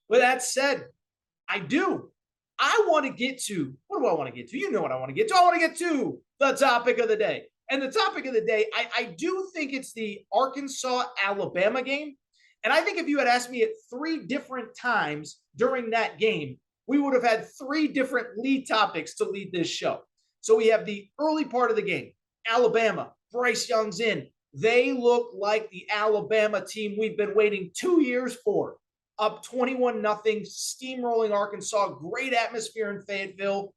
With that said, I do. I want to get to, what do I want to get to? You know what I want to get to. I want to get to the topic of the day. And the topic of the day, I do think it's the Arkansas-Alabama game. And I think if you had asked me at three different times during that game, we would have had three different lead topics to lead this show. So we have the early part of the game. Alabama, Bryce Young's in. They look like the Alabama team we've been waiting 2 years for. Up 21-0, steamrolling Arkansas, great atmosphere in Fayetteville.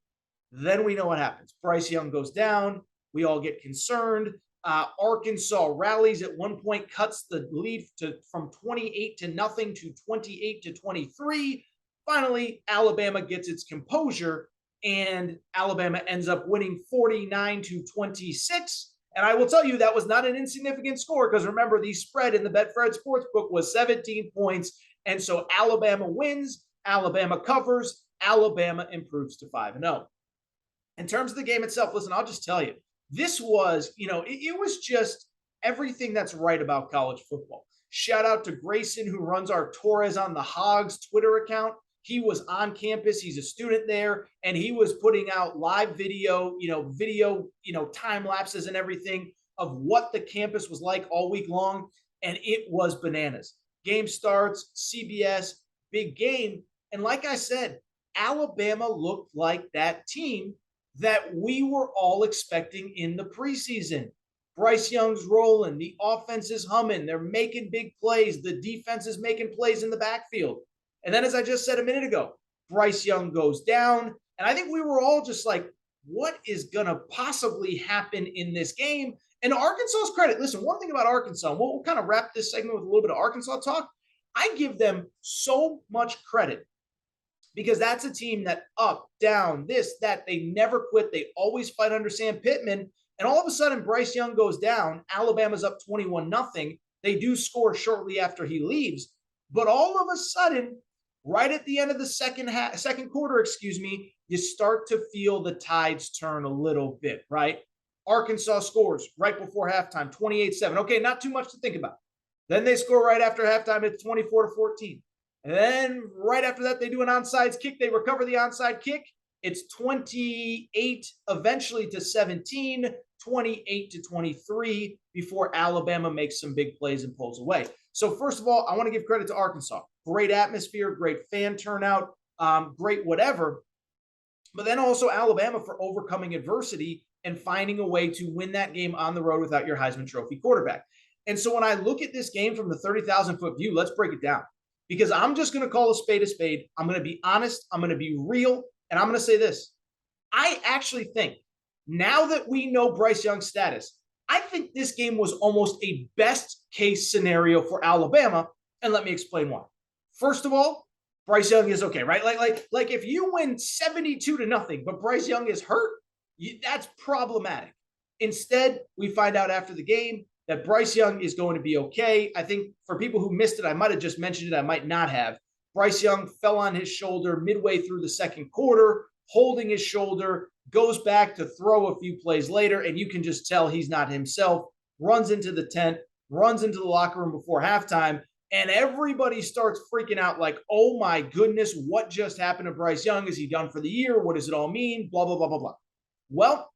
Then we know what happens. Bryce Young goes down. We all get concerned. Arkansas rallies at one point, cuts the lead from 28-0 to 28-23. Finally, Alabama gets its composure, and Alabama ends up winning 49-26. And I will tell you that was not an insignificant score because remember, the spread in the Betfred Sportsbook was 17 points. And so Alabama wins, Alabama covers, Alabama improves to 5-0. In terms of the game itself, listen, I'll just tell you, this was, it was just everything that's right about college football. Shout out to Grayson, who runs our Torres on the Hogs Twitter account. He was on campus. He's a student there, and he was putting out live video, time lapses and everything of what the campus was like all week long. And it was bananas. Game starts, CBS, big game. And like I said, Alabama looked like that team that we were all expecting in the preseason. Bryce Young's rolling. The offense is humming. They're making big plays. The defense is making plays in the backfield. And then, as I just said a minute ago, Bryce Young goes down. And I think we were all just like, what is going to possibly happen in this game? And to Arkansas's credit, listen, one thing about Arkansas, and we'll kind of wrap this segment with a little bit of Arkansas talk. I give them so much credit because that's a team that up, down, this, that, they never quit. They always fight under Sam Pittman. And all of a sudden, Bryce Young goes down. Alabama's up 21-0. They do score shortly after he leaves. But all of a sudden, right at the end of the second quarter, you start to feel the tides turn a little bit, right? Arkansas scores right before halftime, 28-7. Okay, not too much to think about. Then they score right after halftime at 24-14. And then right after that, they do an onside kick. They recover the onside kick. It's 28 eventually to 17, 28-23 before Alabama makes some big plays and pulls away. So first of all, I want to give credit to Arkansas. Great atmosphere, great fan turnout, great whatever. But then also Alabama for overcoming adversity and finding a way to win that game on the road without your Heisman Trophy quarterback. And so when I look at this game from the 30,000-foot view, let's break it down. Because I'm just going to call a spade a spade. I'm going to be honest. I'm going to be real. And I'm going to say this. I actually think now that we know Bryce Young's status, I think this game was almost a best case scenario for Alabama. And let me explain why. First of all, Bryce Young is okay, right? Like if you win 72-0, but Bryce Young is hurt, that's problematic. Instead, we find out after the game that Bryce Young is going to be okay. I think for people who missed it, I might have just mentioned it. I might not have. Bryce Young fell on his shoulder midway through the second quarter, holding his shoulder, goes back to throw a few plays later, and you can just tell he's not himself, runs into the tent, runs into the locker room before halftime, and everybody starts freaking out like, oh my goodness, what just happened to Bryce Young? Is he done for the year? What does it all mean? Blah, blah, blah, blah, blah. Well,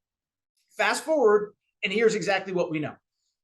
fast forward, and here's exactly what we know.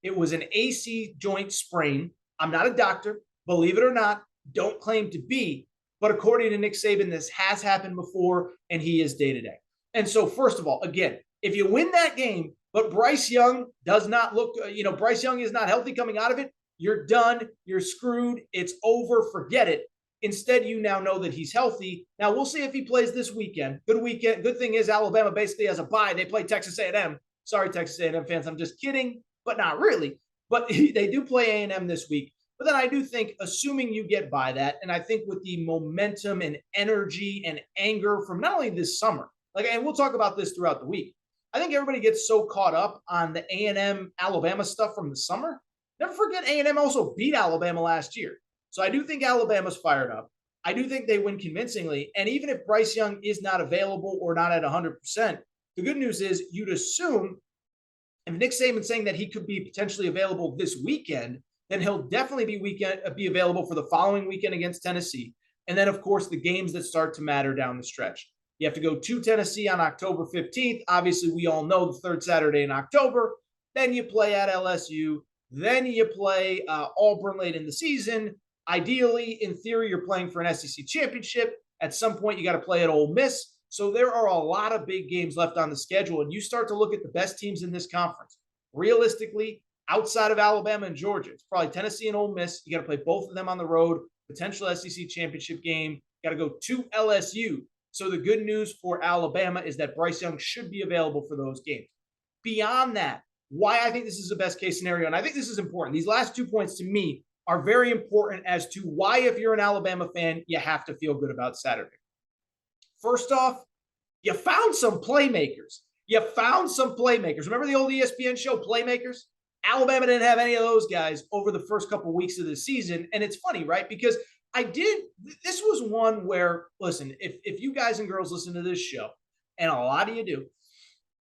It was an AC joint sprain. I'm not a doctor, believe it or not, don't claim to be, but according to Nick Saban, this has happened before, and he is day-to-day. And so, first of all, again, if you win that game, but Bryce Young does not look, Bryce Young is not healthy coming out of it, you're done, you're screwed, it's over, forget it. Instead, you now know that he's healthy. Now, we'll see if he plays this weekend. Good weekend. Good thing is Alabama basically has a bye. They play Texas A&M. Sorry, Texas A&M fans, I'm just kidding, but not really. But they do play A&M this week. But then I do think, assuming you get by that, and I think with the momentum and energy and anger from not only this summer, and we'll talk about this throughout the week, I think everybody gets so caught up on the A&M Alabama stuff from the summer. Never forget A&M also beat Alabama last year. So I do think Alabama's fired up. I do think they win convincingly. And even if Bryce Young is not available or not at 100%, the good news is you'd assume if Nick Saban's saying that he could be potentially available this weekend, then he'll definitely be available for the following weekend against Tennessee. And then, of course, the games that start to matter down the stretch. You have to go to Tennessee on October 15th. Obviously, we all know the third Saturday in October. Then you play at LSU. Then you play Auburn late in the season. Ideally, in theory, you're playing for an SEC championship. At some point, you got to play at Ole Miss. So there are a lot of big games left on the schedule. And you start to look at the best teams in this conference. Realistically, outside of Alabama and Georgia, it's probably Tennessee and Ole Miss. You got to play both of them on the road. Potential SEC championship game. Got to go to LSU. So the good news for Alabama is that Bryce Young should be available for those games. Beyond that, why I think this is the best case scenario, and I think this is important. These last 2 points to me are very important as to why, if you're an Alabama fan, you have to feel good about Saturday. First off, you found some playmakers. Remember the old ESPN show, Playmakers? Alabama didn't have any of those guys over the first couple of weeks of the season. And it's funny, right? Because this was one where, listen, if you guys and girls listen to this show, and a lot of you do,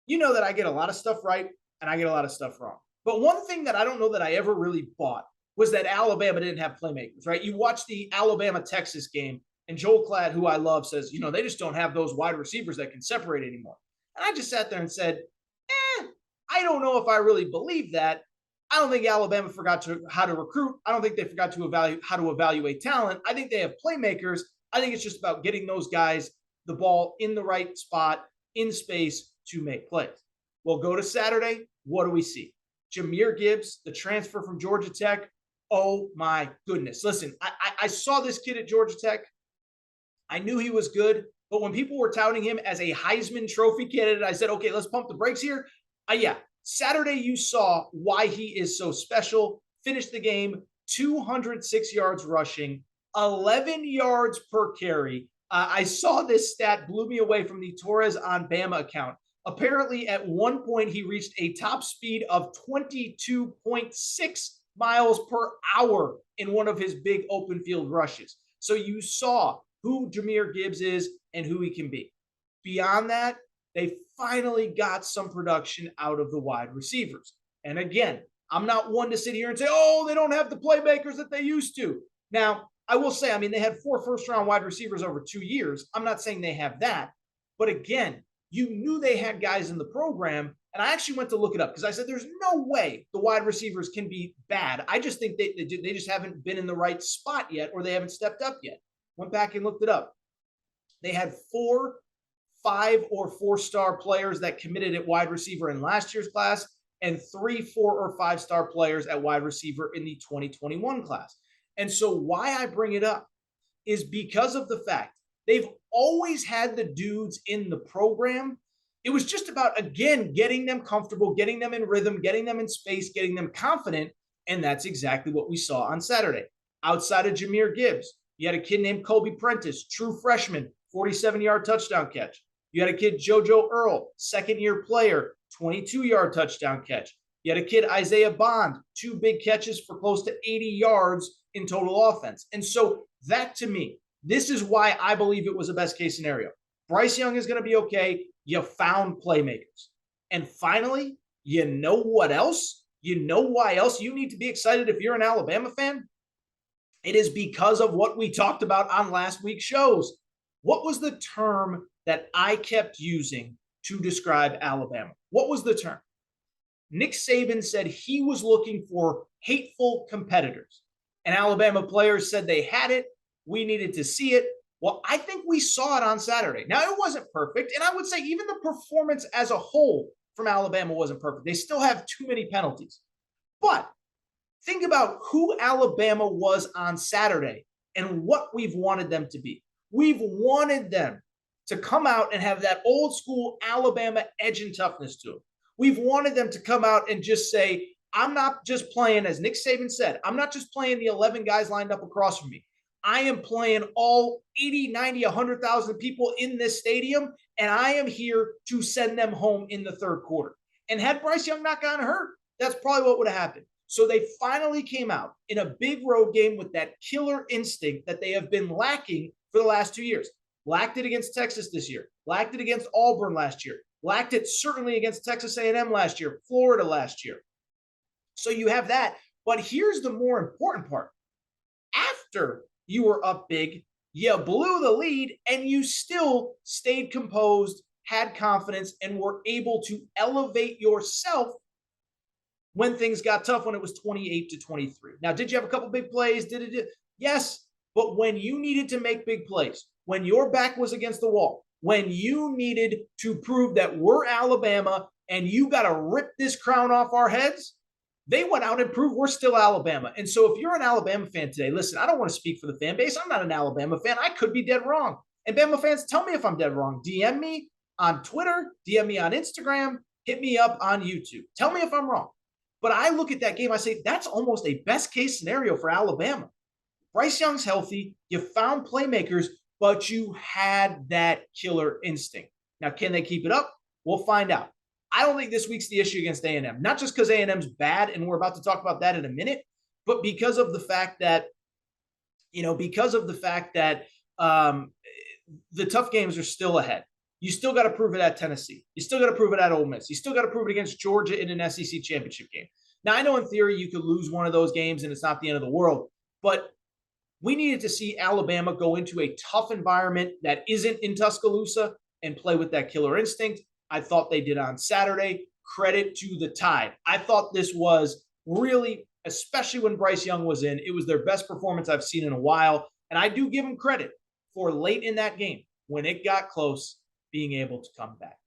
you know that I get a lot of stuff right and I get a lot of stuff wrong. But one thing that I don't know that I ever really bought was that Alabama didn't have playmakers, right? You watch the Alabama-Texas game, and Joel Klatt, who I love, says, they just don't have those wide receivers that can separate anymore. And I just sat there and said, I don't know if I really believe that. I don't think Alabama forgot how to recruit. I don't think they forgot how to evaluate talent. I think they have playmakers. I think it's just about getting those guys the ball in the right spot, in space to make plays. Well, go to Saturday. What do we see? Jahmyr Gibbs, the transfer from Georgia Tech. Oh, my goodness. Listen, I saw this kid at Georgia Tech. I knew he was good. But when people were touting him as a Heisman Trophy candidate, I said, okay, let's pump the brakes here. Saturday you saw why he is so special. Finished the game, 206 yards rushing, 11 yards per carry. I saw this stat, blew me away from the Torres on Bama account. Apparently, at one point, he reached a top speed of 22.6 miles per hour in one of his big open field rushes. So you saw who Jahmyr Gibbs is and who he can be. Beyond that, they finally got some production out of the wide receivers. And again, I'm not one to sit here and say, they don't have the playmakers that they used to. Now, I will say, they had 4 first-round wide receivers over 2 years. I'm not saying they have that. But again, you knew they had guys in the program. And I actually went to look it up because I said, there's no way the wide receivers can be bad. I just think they just haven't been in the right spot yet, or they haven't stepped up yet. Went back and looked it up. They had 4 5 or 4-star players that committed at wide receiver in last year's class, and 3 4 or 5-star players at wide receiver in the 2021 class. And so why I bring it up is because of the fact they've always had the dudes in the program. It was just about, again, getting them comfortable, getting them in rhythm, getting them in space, getting them confident. And that's exactly what we saw on Saturday. Outside of Jahmyr Gibbs, you had a kid named Kobe Prentice, true freshman, 47-yard touchdown catch. You had a kid, JoJo Earl, second-year player, 22-yard touchdown catch. You had a kid, Isaiah Bond, 2 big catches for close to 80 yards in total offense. And so that, to me, this is why I believe it was a best-case scenario. Bryce Young is going to be okay. You found playmakers. And finally, you know what else? You know why else you need to be excited if you're an Alabama fan? It is because of what we talked about on last week's shows. What was the term that I kept using to describe Alabama? What was the term? Nick Saban said he was looking for hateful competitors. And Alabama players said they had it. We needed to see it. Well, I think we saw it on Saturday. Now, it wasn't perfect. And I would say even the performance as a whole from Alabama wasn't perfect. They still have too many penalties. But think about who Alabama was on Saturday and what we've wanted them to be. We've wanted them to come out and have that old school Alabama edge and toughness to them. We've wanted them to come out and just say, I'm not just playing, as Nick Saban said, I'm not just playing the 11 guys lined up across from me. I am playing all 80, 90, 100,000 people in this stadium, and I am here to send them home in the third quarter. And had Bryce Young not gotten hurt, that's probably what would have happened. So they finally came out in a big road game with that killer instinct that they have been lacking for the last 2 years. Lacked it against Texas this year. Lacked it against Auburn last year. Lacked it certainly against Texas A&M last year, Florida last year. So you have that. But here's the more important part. After you were up big, You blew the lead and you still stayed composed, had confidence, and were able to elevate yourself when things got tough, when it was 28-23. Now, did you have a couple big plays? Did it? Yes. But when you needed to make big plays, when your back was against the wall, when you needed to prove that we're Alabama and you got to rip this crown off our heads, they went out and proved we're still Alabama. And so if you're an Alabama fan today, listen, I don't want to speak for the fan base. I'm not an Alabama fan. I could be dead wrong. And Bama fans, tell me if I'm dead wrong. DM me on Twitter, DM me on Instagram, hit me up on YouTube. Tell me if I'm wrong. But I look at that game, I say, that's almost a best case scenario for Alabama. Bryce Young's healthy. You found playmakers, but you had that killer instinct. Now, can they keep it up? We'll find out. I don't think this week's the issue against A&M, not just because A&M's bad, and we're about to talk about that in a minute, but because of the fact that, the tough games are still ahead. You still got to prove it at Tennessee. You still got to prove it at Ole Miss. You still got to prove it against Georgia in an SEC championship game. Now, I know in theory you could lose one of those games and it's not the end of the world, but we needed to see Alabama go into a tough environment that isn't in Tuscaloosa and play with that killer instinct. I thought they did on Saturday. Credit to the Tide. I thought this was really, especially when Bryce Young was in, it was their best performance I've seen in a while. And I do give them credit for late in that game, when it got close, being able to come back.